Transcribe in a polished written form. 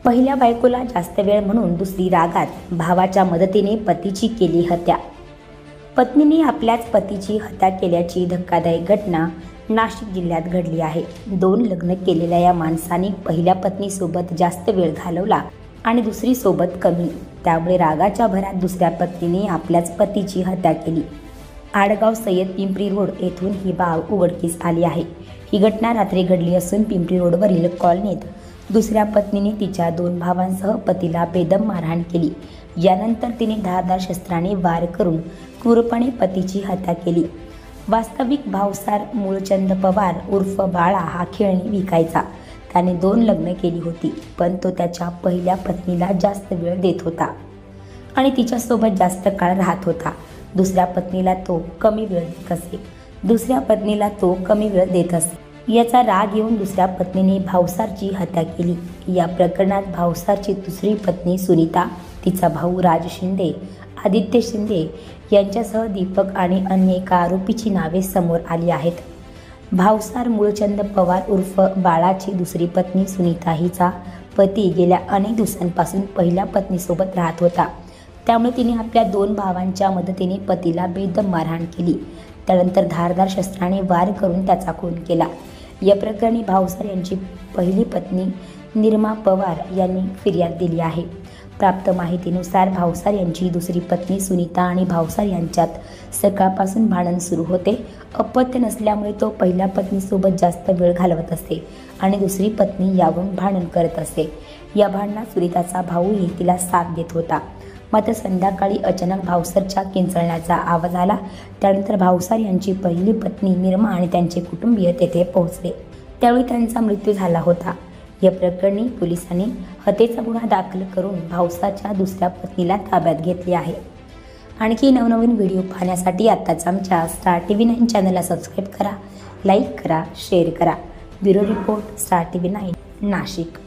पहिल्या बायकोला जास्त वेळ म्हणून दुसरी रागात भावाच्या मदतीने पतीची केली हत्या। पत्नीने आपल्याच पतीची हत्या केल्याची धक्कादायक घटना नाशिक जिल्ह्यात घडली आहे। 2 लग्न केलेल्या या माणसाने पहिल्या पत्नीसोबत जास्त वेळ घालवला आणि दुसरी सोबत कमी। त्यामुळे रागाच्या भरात दुसऱ्या पत्नीने आपल्याच पतीची हत्या केली। आडगाव सय्यद पिंपरी रोड येथून ही बाब उघडकीस आली आहे। ही घटना रात्री घडली असून पिंपरी रोडवरील कॉलनीत दुसऱ्या पत्नीने तिच्या 2 भावांसह पतीला बेदम मारहाण केली। यानंतर तिने धारदार शस्त्राने वार करून क्रूरपणे पतीची हत्या केली। वास्तविक भावसार मूळचंद पवार उर्फ बाळा हा खेळणी विकायचा। त्याने 2 लग्न केली होती, पण तो त्याच्या पहिल्या पत्नीला जास्त वेळ देत होता आणि तिच्यासोबत जास्त काळ राहत होता। दुसऱ्या पत्नीला तो कमी वेळ देत असे। याचा राग येऊन दुसऱ्या पत्नीने भावसारची हत्या केली। या प्रकरणात भावसारची दुसरी पत्नी सुनीता, तिचा भाऊ राज शिंदे, आदित्य शिंदे यांच्यासह दीपक आणि अन्य एका आरोपीची नावे समोर आली आहेत। भावसार मूळचंद पवार उर्फ बाळाची दुसरी पत्नी सुनीता हिचा पती गेल्या अनेक दिवसांपासून पहिल्या पत्नीसोबत राहत होता। त्यामुळे तिने आपल्या 2 भावांच्या मदतीने पतीला बेदम मारहाण केली। त्यानंतर धारदार शस्त्राने वार करून त्याचा खून केला। या प्रकरणी भावसार यांची पहिली पत्नी निर्मा पवार यांनी फिर्याद दिली आहे। प्राप्त माहितीनुसार भावसार यांची दुसरी पत्नी सुनीता आणि भावसार यांच्यात सकाळपासून भांडण सुरू होते। अपत्य नसल्यामुळे तो पहिल्या पत्नीसोबत जास्त वेळ घालवत असे आणि दुसरी पत्नी यावरून भांडण करत असे। या भांडणात सुनीताचा भाऊही तिला साथ देत होता। मात्र संध्याकाळी अचानक भावसारच्या किंचाळण्याचा आवाज आला। त्यानंतर भावसार यांची पहिली पत्नी निर्मा आणि त्यांचे कुटुंबीय तेथे पोहोचले। त्यावेळी त्यांचा मृत्यू झाला होता। या प्रकरणी पोलिसांनी हत्येचा गुन्हा दाखल करून भावसारच्या दुसऱ्या पत्नीला ताब्यात घेतले आहे। आणखी नवनवीन व्हिडिओ पाहण्यासाठी आत्ताच आमच्या स्टार TV 9 चॅनलला सबस्क्राईब करा, लाईक करा, शेअर करा। Bureau report, star TV 9 Nashik.